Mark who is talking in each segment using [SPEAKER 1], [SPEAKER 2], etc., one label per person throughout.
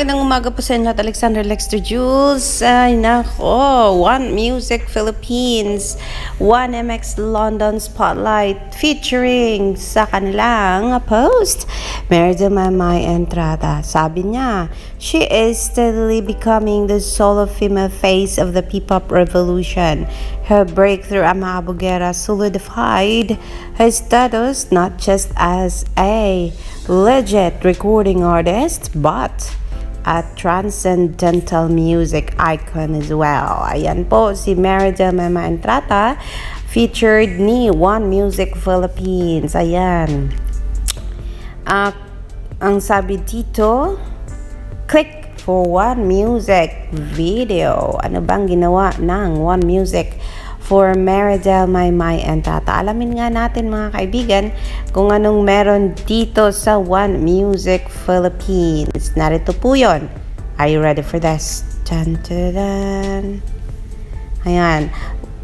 [SPEAKER 1] Magandang umaga po sa inyo at Alexander Lexter Jules. Ay nako, One Music Philippines, One MX London Spotlight featuring sa kanilang post, Merida Maymay Entrada. Sabi niya, she is steadily becoming the solo female face of the P-pop revolution. Her breakthrough Ama Abugera solidified her status not just as a legit recording artist but a transcendental music icon as well. Ayan po si Merida Maymay Entrada, featured ni One Music Philippines. Ayan. Ang sabi dito, click for One Music video. Ano bang ginawa ng One Music for Merida Maymay Entrada? Alamin nga natin mga kaibigan kung anong meron dito sa One Music Philippines. Narito po yun. Are you ready for this? Dun, dun, dun. Ayan.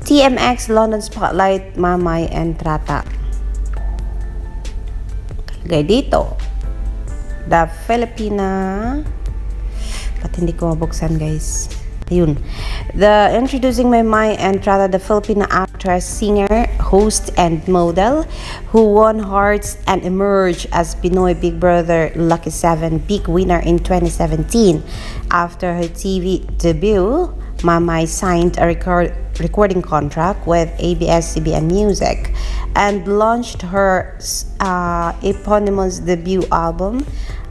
[SPEAKER 1] TMX London Spotlight Maymay Entrada. Kalagay dito. The Filipina. Ba't hindi ko mabuksan, guys? Ayun. The introducing Maymay Entrada, the Filipina actress, singer, host, and model who won hearts and emerged as Pinoy Big Brother Lucky 7 big winner in 2017. After her TV debut, Maymay signed a recording contract with ABS-CBN Music and launched her eponymous debut album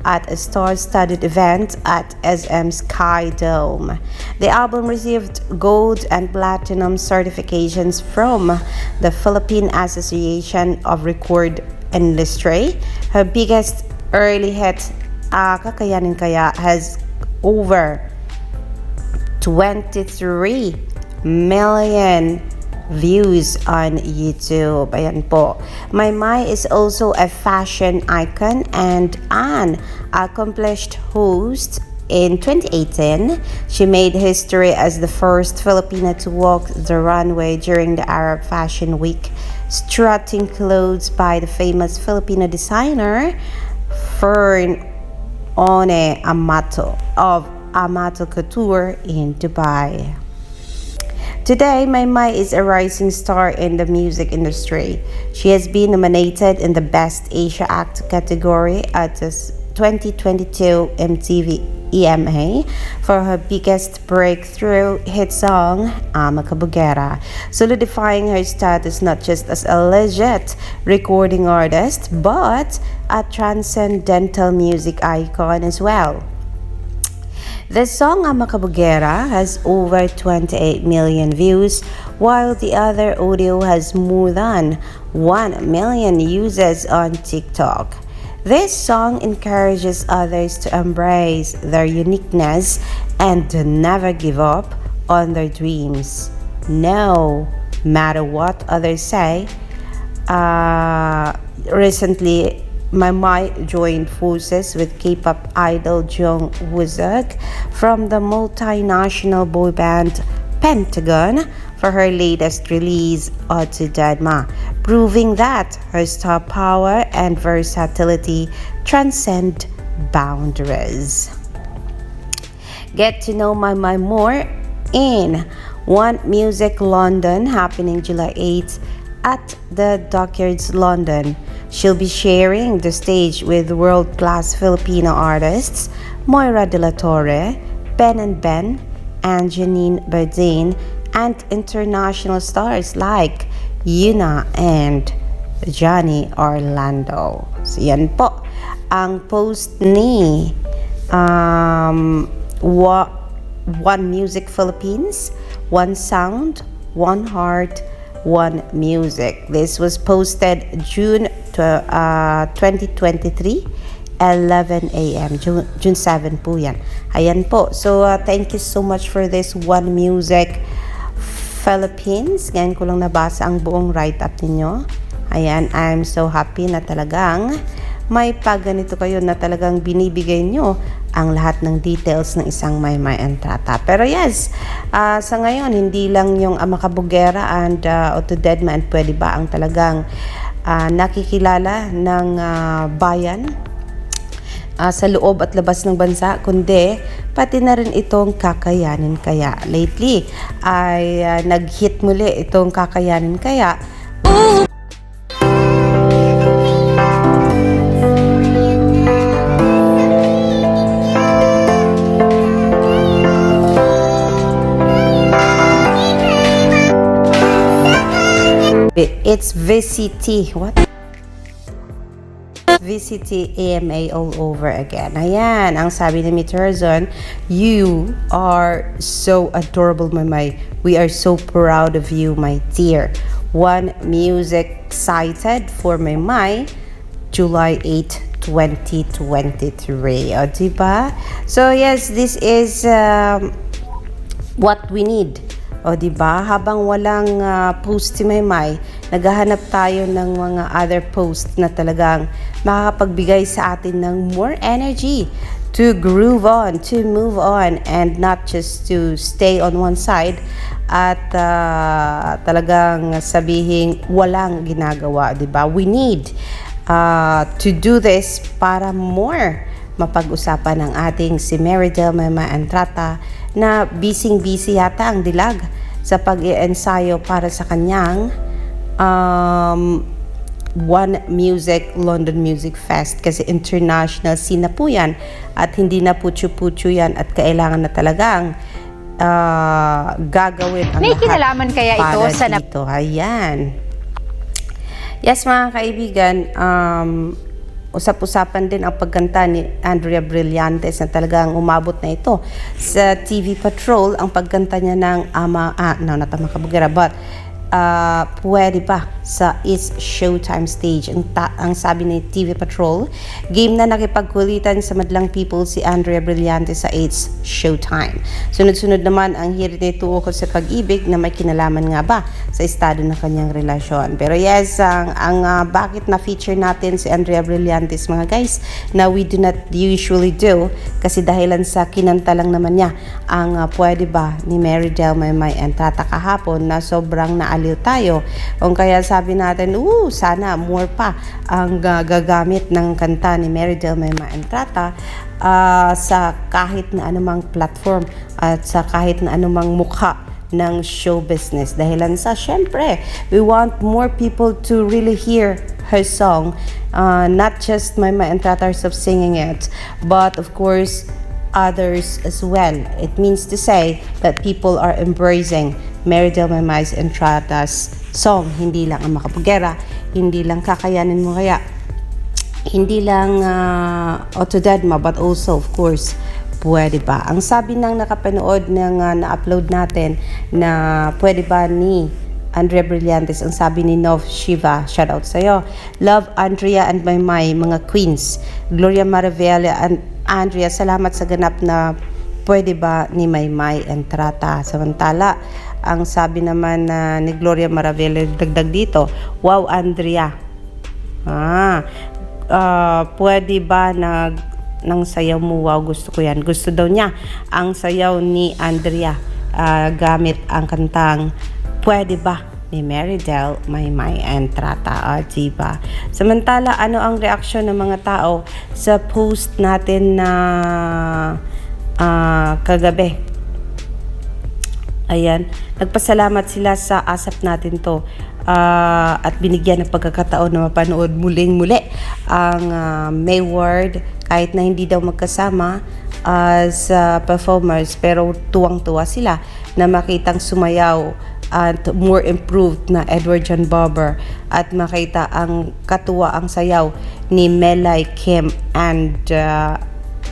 [SPEAKER 1] at a star-studded event at SM Sky Dome. The album received gold and platinum certifications from the Philippine Association of Record Industry. Her biggest early hit, Kakayanin Kaya, has over 23 million views on YouTube. Ayan po. Maymay is also a fashion icon and an accomplished host. In 2018, she made history as the first Filipina to walk the runway during the Arab Fashion Week, strutting clothes by the famous Filipino designer Fern One Amato of Amato Couture in Dubai. Today, Maymay is a rising star in the music industry. She has been nominated in the Best Asia Act category at the 2022 MTV EMA for her biggest breakthrough hit song, Ama Kabugera, solidifying her status not just as a legit recording artist but a transcendental music icon as well. The song Ama Kabugera has over 28 million views, while the other audio has more than 1 million users on TikTok. This song encourages others to embrace their uniqueness and to never give up on their dreams. No matter what others say. Recently, Maymay joined forces with K-pop idol Jung Woo-seok from the multinational boy band Pentagon for her latest release, Otudadma, proving that her star power and versatility transcend boundaries. Get to know Maymay more in One Music London, happening July 8th at the Dockyards, London. She'll be sharing the stage with world-class Filipino artists Moira De La Torre, Ben and Ben, and Janine Bardeen, and international stars like Yuna and Johnny Orlando. So yan po ang post ni One Music Philippines, One Sound, One Heart, One Music. This was posted June 2023, 11 a.m. June 7 po yan. Ayan po. So, thank you so much for this One Music Philippines. Ngayon ko lang nabasa ang buong write-up ninyo. Ayan, I'm so happy na talagang may pagganito kayo na talagang binibigay nyo ang lahat ng details ng isang Maymay Entrada. Pero yes, sa ngayon, hindi lang yung Ama Kabugera and Otudadma and Pwede Ba ang talagang nakikilala ng bayan sa loob at labas ng bansa, kundi pati na rin itong Kakayanin Kaya. Lately ay nag-hit muli itong Kakayanin Kaya. It's VCT. What? VCT AMA all over again. Ayan, ang sabi ni Miterzon, you are so adorable, Maymay. We are so proud of you, my dear. One music excited for Maymay, July 8, 2023. O, diba? So, yes, this is what we need. O, diba? Habang walang post si Maymay, naghahanap tayo ng mga other posts na talagang makakapagbigay sa atin ng more energy to groove on, to move on, and not just to stay on one side at talagang sabihin walang ginagawa, diba? We need to do this para more mapag-usapan ng ating si Meridel Maymay Entrata na busy yata ang dilag sa pag-i-ensayo para sa kanyang One Music London Music Fest, kasi international scene na po yan at hindi na putyo-putyo yan at kailangan na talagang gagawin ang
[SPEAKER 2] may
[SPEAKER 1] lahat
[SPEAKER 2] kinalaman kaya ito
[SPEAKER 1] para
[SPEAKER 2] sa
[SPEAKER 1] dito. Ayan. Yes, mga kaibigan, usap-usapan din ang pagkanta ni Andrea Brillantes na talagang umabot na ito sa TV Patrol, ang pagkanta niya ng not Ama Kabugera, but Pwede Ba sa It's Showtime stage. Ang sabi ni TV Patrol, game na nakipagkulitan sa madlang people si Andrea Brillantes sa It's Showtime. Sunod-sunod naman ang hirit nito ukol sa pag-ibig na may kinalaman nga ba sa estado ng kanyang relasyon. Pero yes, ang bakit na-feature natin si Andrea Brillantes, mga guys, na we do not usually do, kasi dahilan sa kinanta lang naman niya ang Pwede Ba ni Meridel Maymay Entrata kahapon na sobrang naaliw tayo. Kung kaya sabi natin, sana more pa ang gagamit ng kanta ni Meridel Maymay Entrata sa kahit na anumang platform at sa kahit na anumang mukha ng show business. Dahilan sa, syempre, we want more people to really hear her song, not just Maymay Entrata herself singing it, but of course others as well. It means to say that people are embracing Meridel Maymay Entrata's song. Hindi lang ang Makapugera, hindi lang Kakayanin Mo Kaya, hindi lang Otodedma, but also of course Pwede Ba. Ang sabi ng nakapanood ng na-upload natin na Pwede Ba ni Andrea Brillantes, ang sabi ni Nov Shiva, shout out sa'yo. Love Andrea and Maymay, mga queens. Gloria Maravilla and Andrea, salamat sa ganap na Pwede Ba ni Maymay Entrata. Samantala, ang sabi naman ni Gloria Maravilla, dagdag dito, wow Andrea, Pwede Ba ng sayaw mo, wow, gusto ko yan. Gusto daw niya ang sayaw ni Andrea gamit ang kantang Pwede Ba ni Meridel Maymay Entrata, diba? Samantala, ano ang reaksyon ng mga tao sa post natin na kagabi? Ayan, nagpasalamat sila sa asap natin to at binigyan ng pagkakataon na mapanood muling-muli ang May Ward, kahit na hindi daw magkasama as performers, pero tuwang-tuwa sila na makitang sumayaw at more improved na Edward John Barber at makita ang katuwa ang sayaw ni Melay Kim and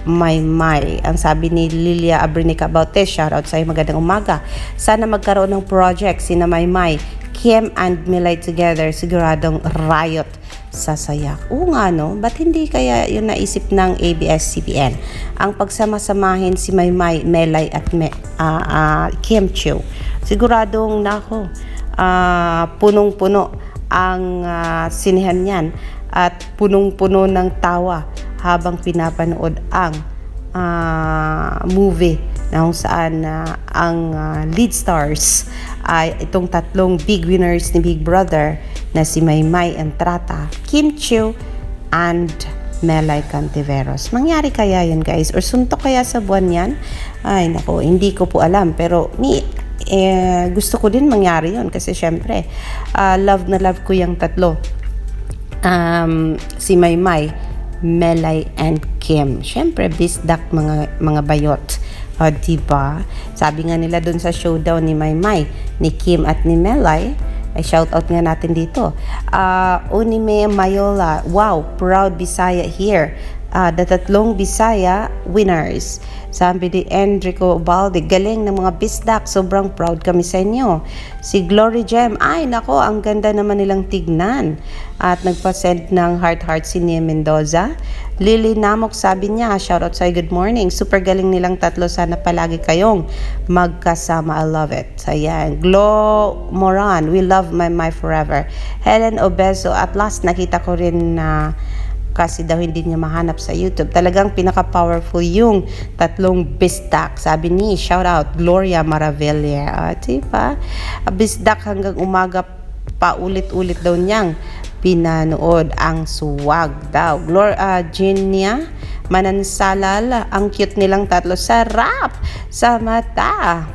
[SPEAKER 1] Maymay. Ang sabi ni Lilia Abrinica Bautes, shoutout sa'yo, magandang umaga. Sana magkaroon ng project sina Maymay, Kim and Melay together, siguradong riot sa sayak. Oo nga, no? Ba't hindi kaya yun naisip ng ABS-CBN? Ang pagsama-samahin si Maymay, Melay at Kim Chiu. Siguradong punong-puno ang sinehan niyan at punong-puno ng tawa habang pinapanood ang movie na kung saan ang lead stars ay itong tatlong big winners ni Big Brother na si Maymay Entrata, Kim Chiu, and Melay Cantiveros. Mangyari kaya yan guys? Or suntok kaya sa buwan yan? Ay nako, hindi ko po alam. Pero gusto ko din mangyari yon kasi syempre, love na love ko yung tatlo. Si Maymay, Melay, and Kim. Syempre, bisdak mga bayot. Diba? Sabi nga nila dun sa showdown ni Maymay, ni Kim at ni Melay, ay shout out nga natin dito. Unime Mayola, wow, proud Bisaya here. The tatlong Bisaya winners. Sabi ni Enrico Balde, galing ng mga bisdak, sobrang proud kami sa inyo. Si Glory Gem, ay nako, ang ganda naman nilang tignan. At nagpa-send ng heart si Nia Mendoza. Lily Namok, sabi niya, shoutout sa'yo, good morning. Super galing nilang tatlo, sana palagi kayong magkasama, I love it. Ayan, Glo Moran, we love my forever. Helen Obeso, at last nakita ko rin na kasi daw hindi niya mahanap sa YouTube. Talagang pinaka-powerful yung tatlong bisdak. Sabi ni, shout out, Gloria Maravilla. Diba? Bisdak hanggang umaga pa ulit-ulit daw niyang pinanood ang suwag daw. Genia Manansalal, ang cute nilang tatlo. Sarap sa mata.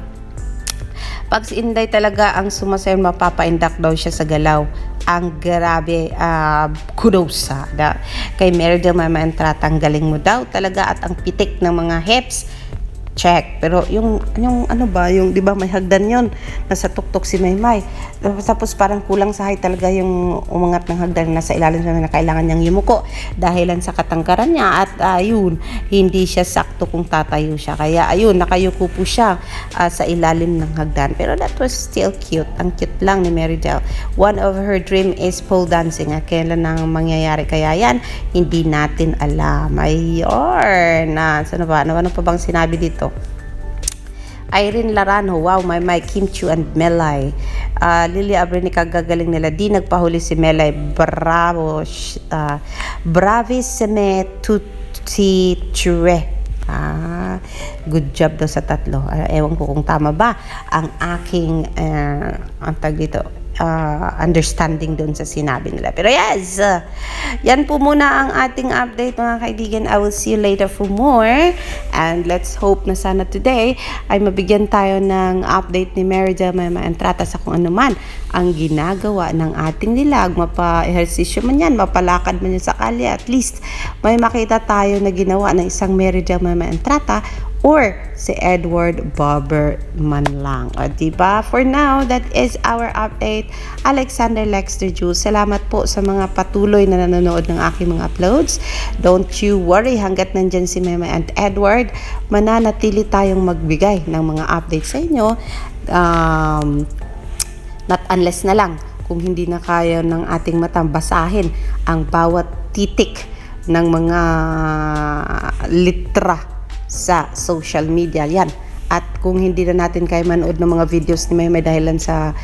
[SPEAKER 1] Pag si Inday talaga ang sumasayon, mapapaindak daw siya sa galaw. Ang grabe, kudos kay Meridel Mama Entrata, ang galing mo daw talaga at ang pitik ng mga hips. Check. Pero yung ano ba, yung 'di ba may hagdan 'yon, nasa tuktok si Maymay. Tapos parang kulang sa height talaga yung umangat ng hagdan, nasa ilalim siya na kailangan niyang yumuko dahilan sa katangkaran niya at ayun, hindi siya sakto kung tatayo siya. Kaya ayun, nakayuko po siya sa ilalim ng hagdan. Pero that was still cute. Ang cute lang ni Meridel. One of her dream is pole dancing. Kailan nang mangyayari kaya yan? Hindi natin alam. Ayun. Ano pa bang sinabi dito? Irene Larano, wow, my Kim Chu and Melay. Lily Abrenica, gagaling nila. Di nagpahuli si Melay. Bravo. Bravissime tutti tre. Good job daw sa tatlo. Ewan ko kung tama ba ang aking understanding doon sa sinabi nila. Pero yes, yan po muna ang ating update mga kaibigan. I will see you later for more. And let's hope na sana today ay mabigyan tayo ng update ni Meridel Mama Entrata sa kung ano man ang ginagawa ng ating nilag. Mapa-ehersisyo man yan, mapalakad man yan sa kalye. At least may makita tayo na ginawa ng isang Meridel Mama Entrata or si Edward Bobber man lang. O, diba? For now, that is our update. Alexander Lexter Jules, salamat po sa mga patuloy na nanonood ng aking mga uploads. Don't you worry, hanggat nandyan si Mema and Edward, mananatili tayong magbigay ng mga updates sa inyo. Not unless na lang, kung hindi na kaya ng ating matang basahin ang bawat titik ng mga litra sa social media yan. At kung hindi na natin kaya manood ng mga videos ni Maymay dahilan sa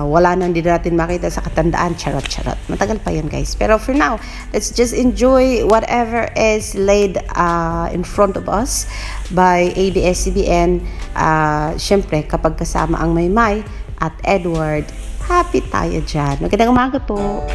[SPEAKER 1] wala na, hindi na natin makita sa katandaan, charot. Matagal pa yan guys. Pero for now, let's just enjoy whatever is laid in front of us by ABS-CBN. Syempre, kapag kasama ang Maymay at Edward, happy tayo dyan. Magandang umaga po.